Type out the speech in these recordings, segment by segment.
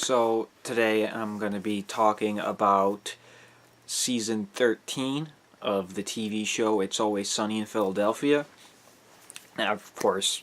So today I'm going to be talking about season 13 of the TV show It's Always Sunny in Philadelphia. Now, of course,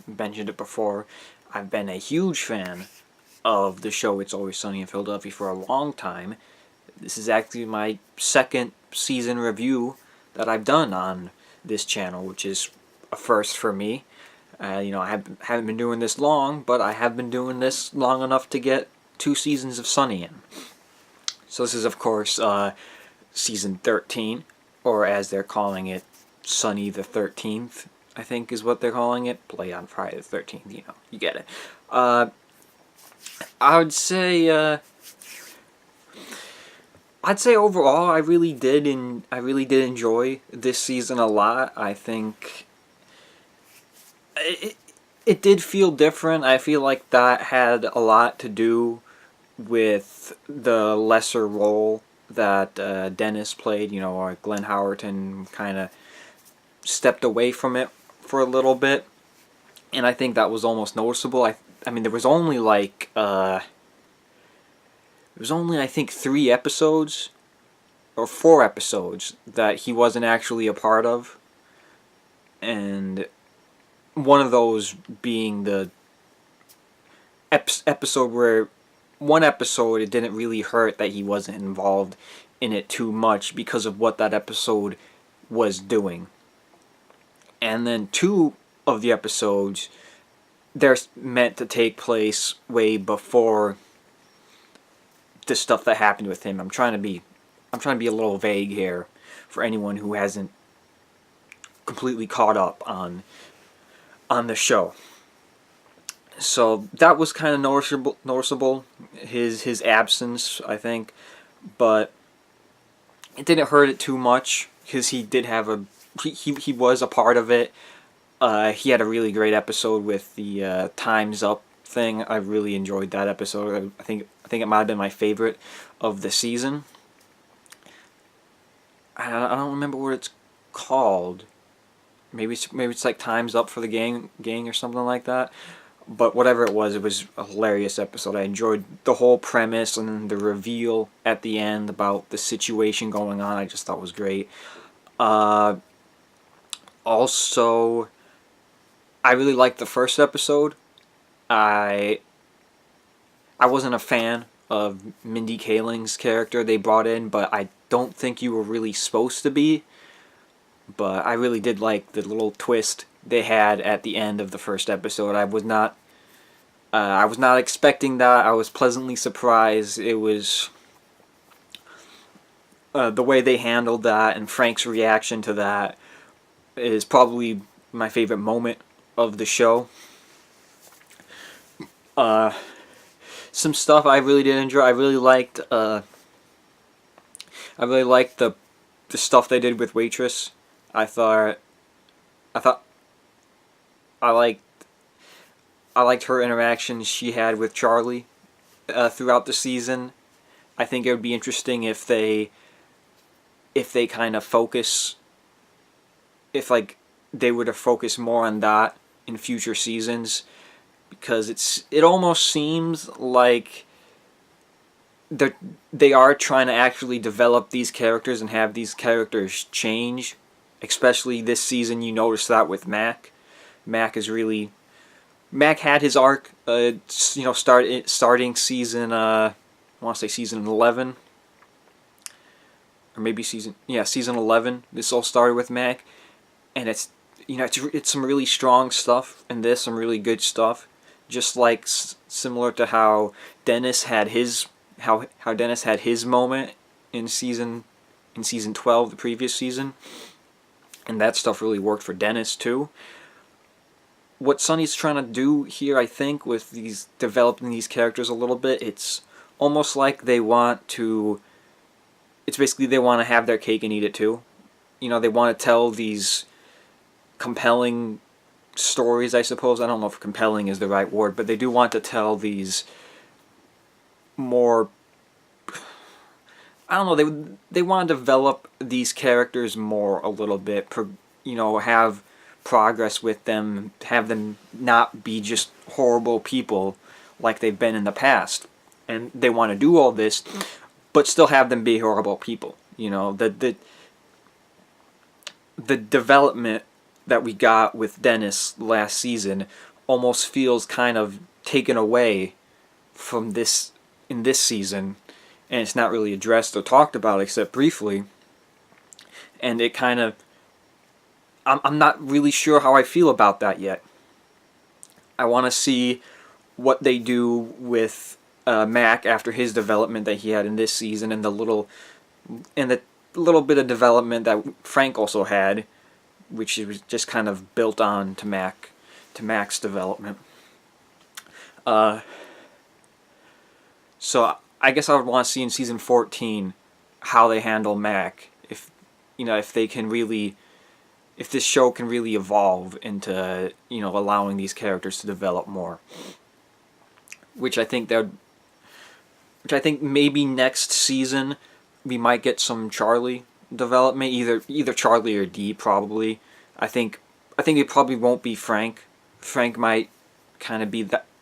mentioned it before, I've been a huge fan of the show It's Always Sunny in Philadelphia for a long time. This is actually my second season review that I've done on this channel, which is a first for me. I haven't been doing this long, but I have been doing this long enough to get 2 seasons of Sunny in. So this is, of course, season 13, or as they're calling it, Sunny the 13th, I think is what they're calling it. Play on Friday the 13th, you get it. I would say, overall, I really did enjoy this season a lot. I think it did feel different. I feel like that had a lot to do with the lesser role that Dennis played. Or Glenn Howerton kind of stepped away from it for a little bit, and I think that was almost noticeable. I mean, there was only I think 3 episodes or 4 episodes that he wasn't actually a part of, and one of those being the episode where it didn't really hurt that he wasn't involved in it too much because of what that episode was doing. And then 2 of the episodes, they're meant to take place way before the stuff that happened with him. I'm trying to be a little vague here for anyone who hasn't completely caught up on the show. So that was kind of noticeable, his absence, I think, but it didn't hurt it too much because he did have he was a part of it. He had a really great episode with the Time's Up thing. I really enjoyed that episode. I think it might have been my favorite of the season. I don't remember what it's called. Maybe it's like Time's Up for the gang or something like that. But whatever it was a hilarious episode. I enjoyed the whole premise and the reveal at the end about the situation going on. I just thought was great. Also, I really liked the first episode. I wasn't a fan of Mindy Kaling's character they brought in, but I don't think you were really supposed to be. But I really did like the little twist they had at the end of the first episode. I was not expecting that. I was pleasantly surprised. It was the way they handled that, and Frank's reaction to that is probably my favorite moment of the show. Some stuff I really did enjoy. I really liked the stuff they did with Waitress. I liked her interactions she had with Charlie throughout the season. I think it would be interesting if they kind of focus, if they were to focus more on that in future seasons, because it almost seems like they are trying to actually develop these characters and have these characters change. Especially this season, you notice that with Mac. Mac had his arc, starting season, I want to say season 11, or maybe season 11. This all started with Mac, and it's some really strong stuff in this, some really good stuff. Just like similar to how Dennis had his moment in season 12, the previous season. And that stuff really worked for Dennis too. What Sunny's trying to do here, I think, with developing these characters a little bit, it's almost like they want to have their cake and eat it too. They want to tell these compelling stories, I suppose. I don't know if compelling is the right word, but they do want to tell these more, I don't know, they want to develop these characters more a little bit, have progress with them, have them not be just horrible people like they've been in the past. and they want to do all this, but still have them be horrible people. You know, the development that we got with Dennis last season almost feels kind of taken away from this in this season, and it's not really addressed or talked about except briefly. And it kind of, I'm not really sure how I feel about that yet. I want to see what they do with Mac after his development that he had in this season, and the little bit of development that Frank also had, which was just kind of built on to Mac's development. So I guess I would want to see in season 14 how they handle Mac, if they can really, if this show can really evolve into, allowing these characters to develop more. Which I think maybe next season we might get some Charlie development, either Charlie or Dee probably. I think it probably won't be Frank. Frank might kind of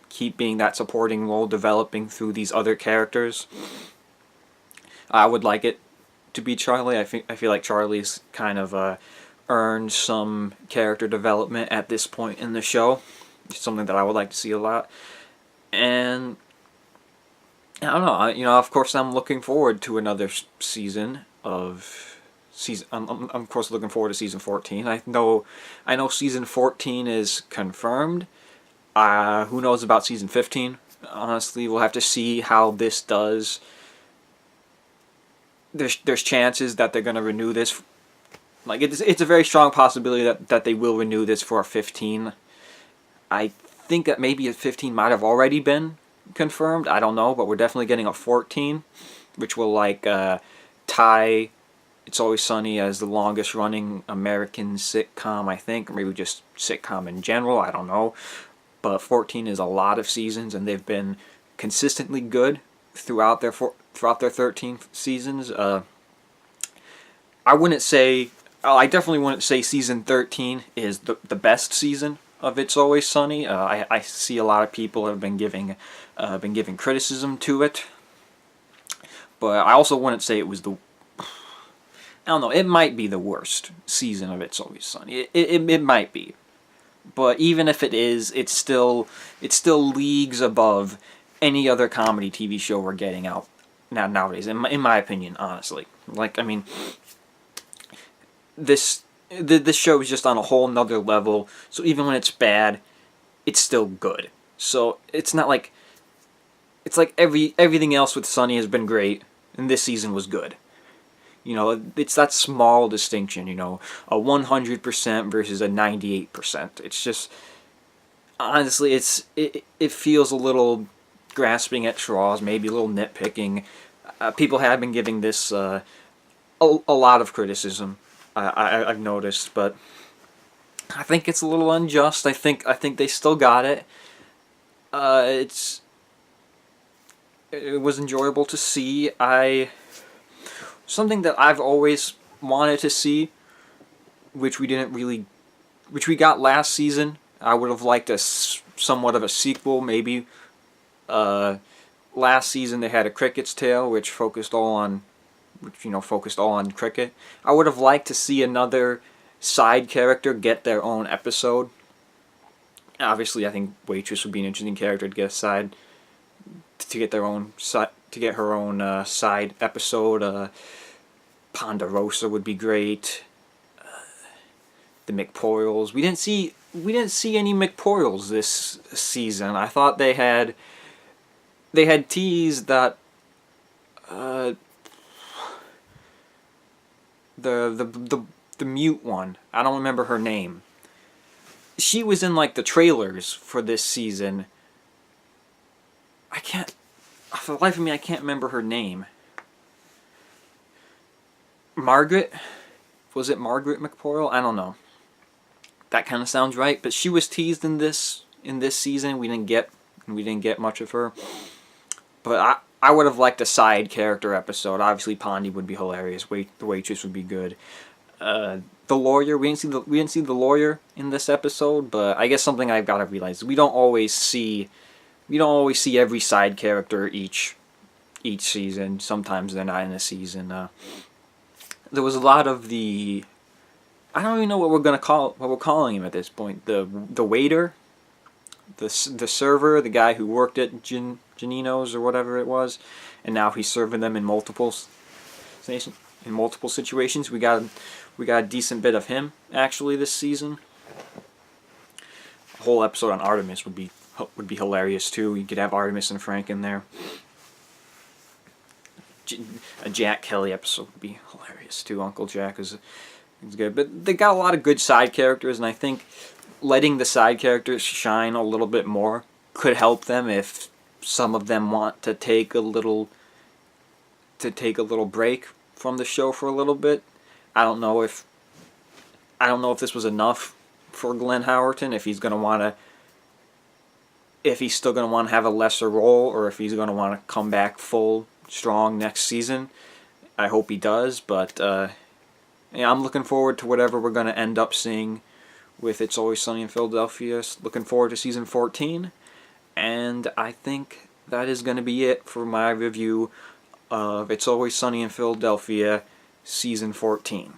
keep being that supporting role, developing through these other characters. I would like it to be Charlie. I feel like Charlie's kind of earned some character development at this point in the show. It's something that I would like to see a lot. And I don't know. Of course, I'm looking forward to another season of season. I'm of course looking forward to season 14. I know season 14 is confirmed. Who knows about season 15? Honestly, we'll have to see how this does. There's chances that they're going to renew this. Like, it's a very strong possibility that they will renew this for a 15. I think that maybe a 15 might have already been confirmed. I don't know, but we're definitely getting a 14, which will tie It's Always Sunny as the longest running American sitcom, I think, or maybe just sitcom in general. I don't know. But 14 is a lot of seasons, and they've been consistently good throughout their 13 seasons. I definitely wouldn't say season 13 is the best season of It's Always Sunny. I see a lot of people have been giving criticism to it, but I also wouldn't say it was I don't know. It might be the worst season of It's Always Sunny. It might be. But even if it is, it's still leagues above any other comedy TV show we're getting out nowadays. In my opinion, honestly, this show is just on a whole nother level. So even when it's bad, it's still good. So it's not like everything else with Sunny has been great, and this season was good. It's that small distinction, a 100% versus a 98%. It's just, honestly, it feels a little grasping at straws, maybe a little nitpicking. People have been giving this a lot of criticism, I've noticed, but I think it's a little unjust. I think they still got it. It was enjoyable to see. Something that I've always wanted to see, which we got last season. I would have liked somewhat of a sequel, maybe. Last season they had A Cricket's Tale, which focused all on cricket. I would have liked to see another side character get their own episode. Obviously, I think Waitress would be an interesting character to get her own side episode. Ponderosa would be great. The McPoyles. We didn't see any McPoyles this season. I thought they had teased that the mute one. I don't remember her name. She was in the trailers for this season. For the life of me, I can't remember her name. Margaret? Was it Margaret McPoyle? I don't know. That kind of sounds right, but she was teased in this season. We didn't get much of her. But I would have liked a side character episode. Obviously, Pondy would be hilarious. The Waitress would be good. The lawyer. We didn't see the lawyer in this episode, but I guess something I've got to realize, we don't always see every side character each each season. Sometimes they're not in a season. There was a lot of the, I don't even know what we're calling him at this point. The waiter, the server, the guy who worked at Janino's or whatever it was, and now he's serving them in multiple situations. We got a decent bit of him actually this season. A whole episode on Artemis would be hilarious too. You could have Artemis and Frank in there. A Jack Kelly episode would be hilarious too. Uncle Jack is good, but they got a lot of good side characters, and I think letting the side characters shine a little bit more could help them if some of them want to take a little break from the show for a little bit. I don't know if this was enough for Glenn Howerton, if he's still going to want to have a lesser role, or if he's going to want to come back full strong next season. I hope he does, but yeah, I'm looking forward to whatever we're going to end up seeing with It's Always Sunny in Philadelphia. Looking forward to season 14, and I think that is going to be it for my review of It's Always Sunny in Philadelphia season 14.